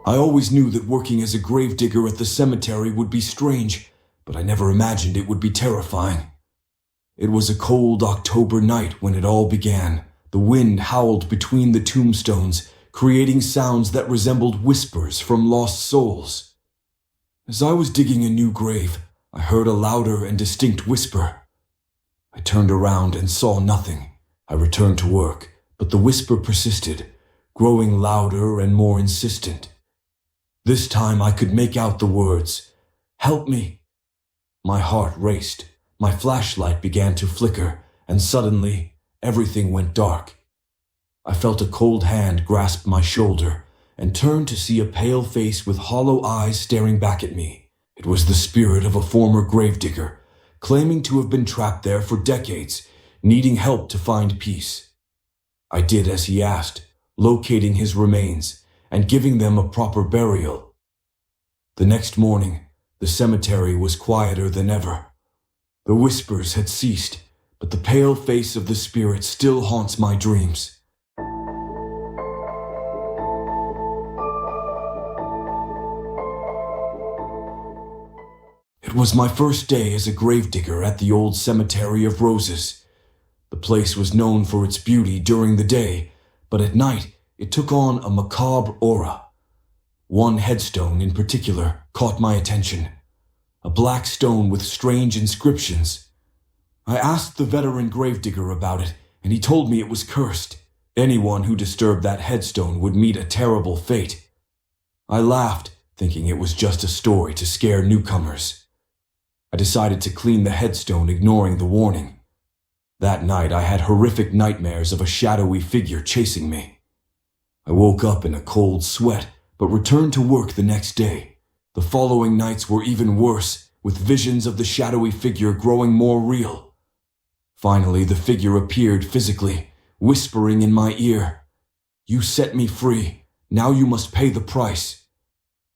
I always knew that working as a gravedigger at the cemetery would be strange, but I never imagined it would be terrifying. It was a cold October night when it all began. The wind howled between the tombstones, creating sounds that resembled whispers from lost souls. As I was digging a new grave, I heard a louder and distinct whisper. I turned around and saw nothing. I returned to work, but the whisper persisted, growing louder and more insistent. This time I could make out the words, "Help me." My heart raced, my flashlight began to flicker, and suddenly everything went dark. I felt a cold hand grasp my shoulder and turned to see a pale face with hollow eyes staring back at me. It was the spirit of a former gravedigger, claiming to have been trapped there for decades, needing help to find peace. I did as he asked, locating his remains and giving them a proper burial. The next morning, the cemetery was quieter than ever. The whispers had ceased, but the pale face of the spirit still haunts my dreams. It was my first day as a gravedigger at the old Cemetery of Roses. The place was known for its beauty during the day, but at night it took on a macabre aura. One headstone in particular caught my attention, a black stone with strange inscriptions. I asked the veteran gravedigger about it, and he told me it was cursed. Anyone who disturbed that headstone would meet a terrible fate. I laughed, thinking it was just a story to scare newcomers. I decided to clean the headstone, ignoring the warning. That night I had horrific nightmares of a shadowy figure chasing me. I woke up in a cold sweat, but returned to work the next day. The following nights were even worse, with visions of the shadowy figure growing more real. Finally, the figure appeared physically, whispering in my ear, "You set me free. Now you must pay the price."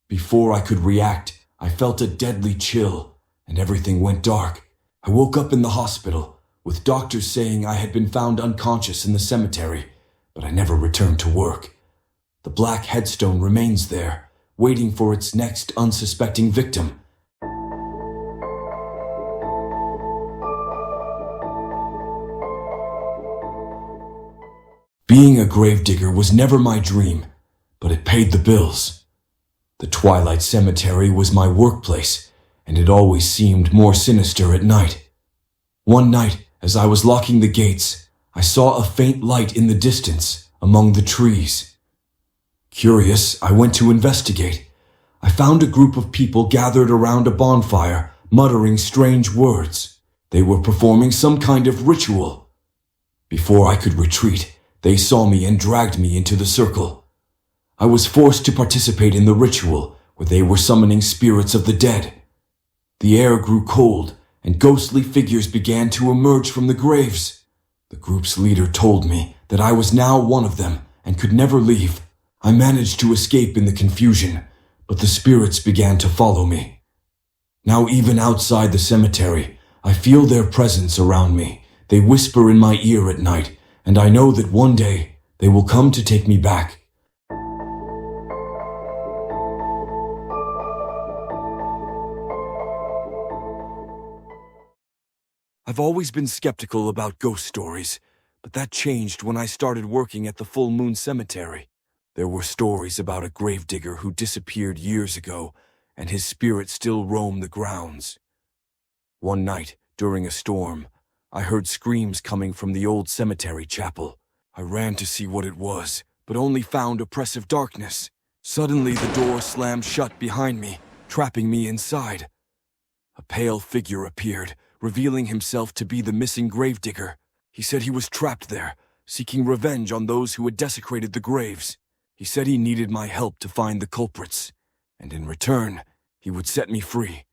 Before I could react, I felt a deadly chill, and everything went dark. I woke up in the hospital, with doctors saying I had been found unconscious in the cemetery, but I never returned to work. The black headstone remains there, waiting for its next unsuspecting victim. Being a gravedigger was never my dream, but it paid the bills. The Twilight Cemetery was my workplace, and it always seemed more sinister at night. One night, as I was locking the gates, I saw a faint light in the distance, among the trees. Curious, I went to investigate. I found a group of people gathered around a bonfire, muttering strange words. They were performing some kind of ritual. Before I could retreat, they saw me and dragged me into the circle. I was forced to participate in the ritual, where they were summoning spirits of the dead. The air grew cold, and ghostly figures began to emerge from the graves. The group's leader told me that I was now one of them and could never leave. I managed to escape in the confusion, but the spirits began to follow me. Now even outside the cemetery, I feel their presence around me. They whisper in my ear at night, and I know that one day they will come to take me back. I've always been skeptical about ghost stories, but that changed when I started working at the Full Moon Cemetery. There were stories about a gravedigger who disappeared years ago, and his spirit still roamed the grounds. One night, during a storm, I heard screams coming from the old cemetery chapel. I ran to see what it was, but only found oppressive darkness. Suddenly, the door slammed shut behind me, trapping me inside. A pale figure appeared, revealing himself to be the missing gravedigger. He said he was trapped there, seeking revenge on those who had desecrated the graves. He said he needed my help to find the culprits, and in return, he would set me free.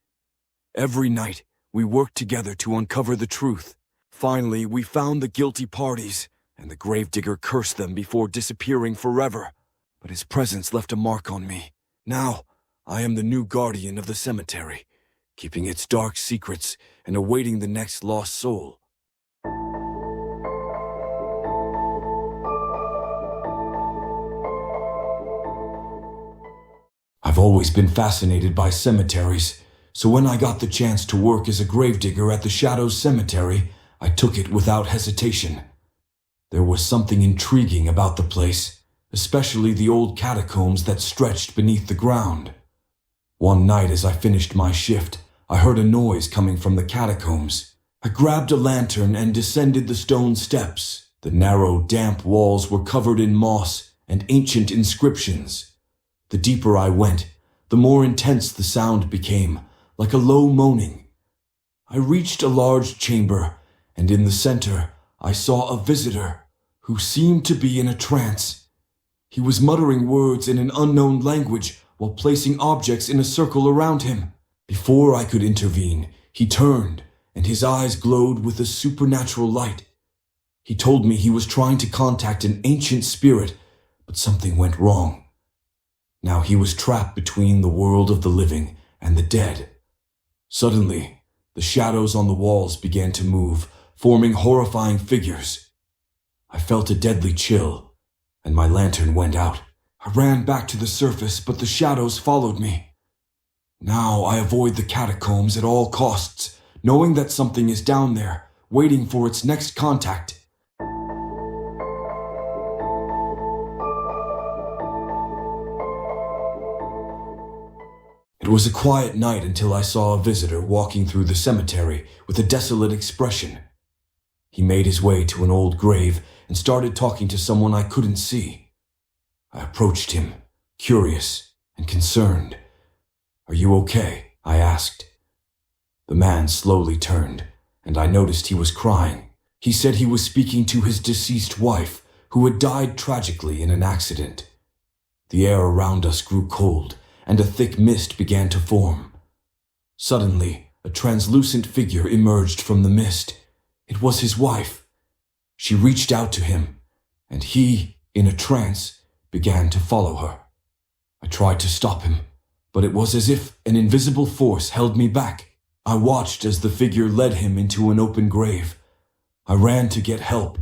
Every night, we worked together to uncover the truth. Finally, we found the guilty parties, and the gravedigger cursed them before disappearing forever. But his presence left a mark on me. Now, I am the new guardian of the cemetery, keeping its dark secrets and awaiting the next lost soul. I've always been fascinated by cemeteries, so when I got the chance to work as a gravedigger at the Shadows Cemetery, I took it without hesitation. There was something intriguing about the place, especially the old catacombs that stretched beneath the ground. One night as I finished my shift, I heard a noise coming from the catacombs. I grabbed a lantern and descended the stone steps. The narrow, damp walls were covered in moss and ancient inscriptions. The deeper I went, the more intense the sound became, like a low moaning. I reached a large chamber, and in the center I saw a visitor who seemed to be in a trance. He was muttering words in an unknown language while placing objects in a circle around him. Before I could intervene, he turned, and his eyes glowed with a supernatural light. He told me he was trying to contact an ancient spirit, but something went wrong. Now he was trapped between the world of the living and the dead. Suddenly, the shadows on the walls began to move, forming horrifying figures. I felt a deadly chill, and my lantern went out. I ran back to the surface, but the shadows followed me. Now I avoid the catacombs at all costs, knowing that something is down there, waiting for its next contact. It was a quiet night until I saw a visitor walking through the cemetery with a desolate expression. He made his way to an old grave and started talking to someone I couldn't see. I approached him, curious and concerned. "Are you okay?" I asked. The man slowly turned, and I noticed he was crying. He said he was speaking to his deceased wife, who had died tragically in an accident. The air around us grew cold, and a thick mist began to form. Suddenly, a translucent figure emerged from the mist. It was his wife. She reached out to him, and he, in a trance, began to follow her. I tried to stop him, but it was as if an invisible force held me back. I watched as the figure led him into an open grave. I ran to get help,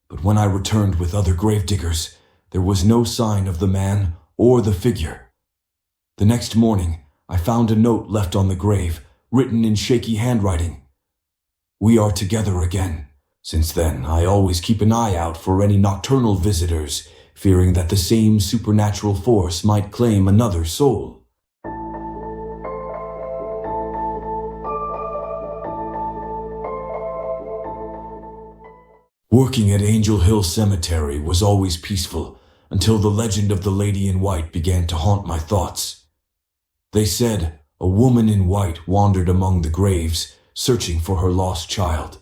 but when I returned with other gravediggers, there was no sign of the man or the figure. The next morning, I found a note left on the grave, written in shaky handwriting. "We are together again." Since then, I always keep an eye out for any nocturnal visitors, fearing that the same supernatural force might claim another soul. Working at Angel Hill Cemetery was always peaceful until the legend of the Lady in White began to haunt my thoughts. They said a woman in white wandered among the graves, searching for her lost child.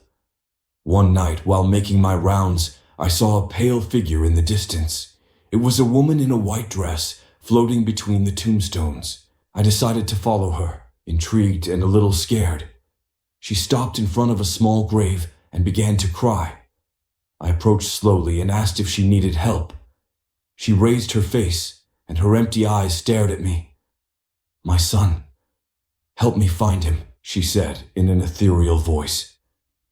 One night, while making my rounds, I saw a pale figure in the distance. It was a woman in a white dress, floating between the tombstones. I decided to follow her, intrigued and a little scared. She stopped in front of a small grave and began to cry. I approached slowly and asked if she needed help. She raised her face, and her empty eyes stared at me. "My son, help me find him," she said in an ethereal voice.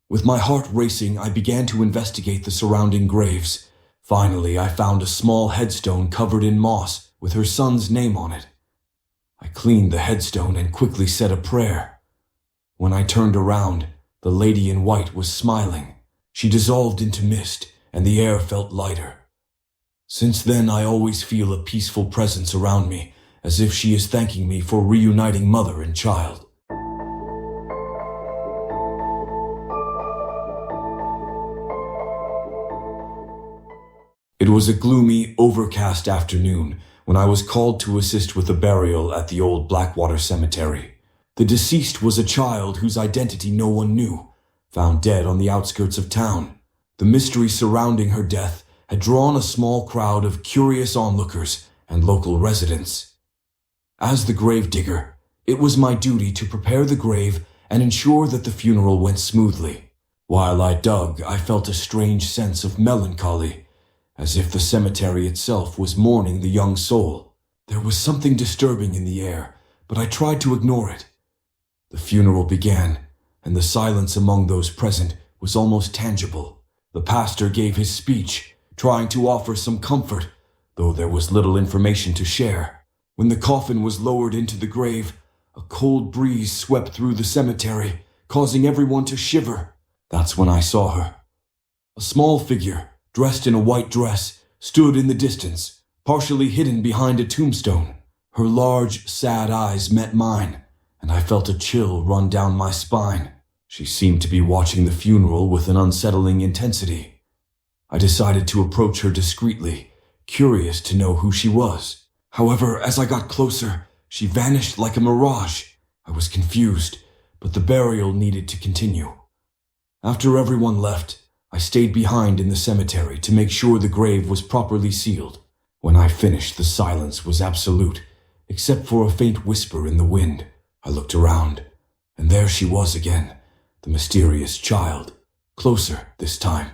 With my heart racing, I began to investigate the surrounding graves. Finally, I found a small headstone covered in moss with her son's name on it. I cleaned the headstone and quickly said a prayer. When I turned around, the Lady in White was smiling. She dissolved into mist, and the air felt lighter. Since then, I always feel a peaceful presence around me, as if she is thanking me for reuniting mother and child. It was a gloomy, overcast afternoon when I was called to assist with a burial at the old Blackwater Cemetery. The deceased was a child whose identity no one knew, found dead on the outskirts of town. The mystery surrounding her death had drawn a small crowd of curious onlookers and local residents. As the gravedigger, it was my duty to prepare the grave and ensure that the funeral went smoothly. While I dug, I felt a strange sense of melancholy, as if the cemetery itself was mourning the young soul. There was something disturbing in the air, but I tried to ignore it. The funeral began, and the silence among those present was almost tangible. The pastor gave his speech, trying to offer some comfort, though there was little information to share. When the coffin was lowered into the grave, a cold breeze swept through the cemetery, causing everyone to shiver. That's when I saw her. A small figure, dressed in a white dress, stood in the distance, partially hidden behind a tombstone. Her large, sad eyes met mine, and I felt a chill run down my spine. She seemed to be watching the funeral with an unsettling intensity. I decided to approach her discreetly, curious to know who she was. However, as I got closer, she vanished like a mirage. I was confused, but the burial needed to continue. After everyone left, I stayed behind in the cemetery to make sure the grave was properly sealed. When I finished, the silence was absolute, except for a faint whisper in the wind. I looked around, and there she was again, the mysterious child, closer this time.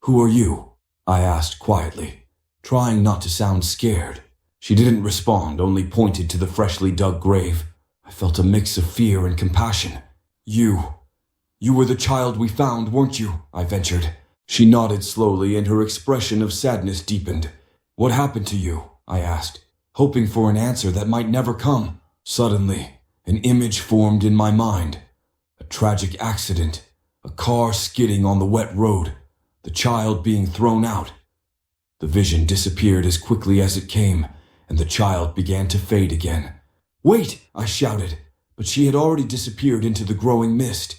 "Who are you?" I asked quietly, trying not to sound scared. She didn't respond, only pointed to the freshly dug grave. I felt a mix of fear and compassion. You were the child we found, weren't you?" I ventured. She nodded slowly, and her expression of sadness deepened. "What happened to you?" I asked, hoping for an answer that might never come. Suddenly, an image formed in my mind. A tragic accident, a car skidding on the wet road, the child being thrown out. The vision disappeared as quickly as it came, and the child began to fade again. "Wait!" I shouted, but she had already disappeared into the growing mist.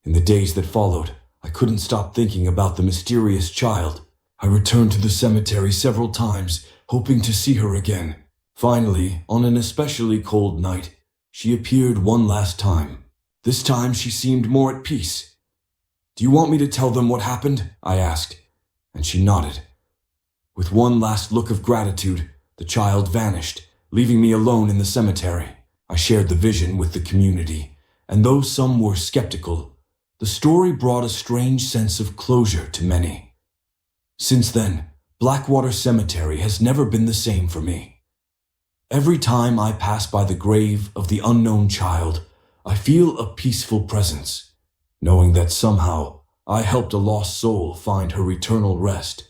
In the days that followed, I couldn't stop thinking about the mysterious child. I returned to the cemetery several times, hoping to see her again. Finally, on an especially cold night, she appeared one last time. This time she seemed more at peace. "Do you want me to tell them what happened?" I asked, and she nodded. With one last look of gratitude, the child vanished, leaving me alone in the cemetery. I shared the vision with the community, and though some were skeptical, the story brought a strange sense of closure to many. Since then, Blackwater Cemetery has never been the same for me. Every time I pass by the grave of the unknown child, I feel a peaceful presence, knowing that somehow I helped a lost soul find her eternal rest.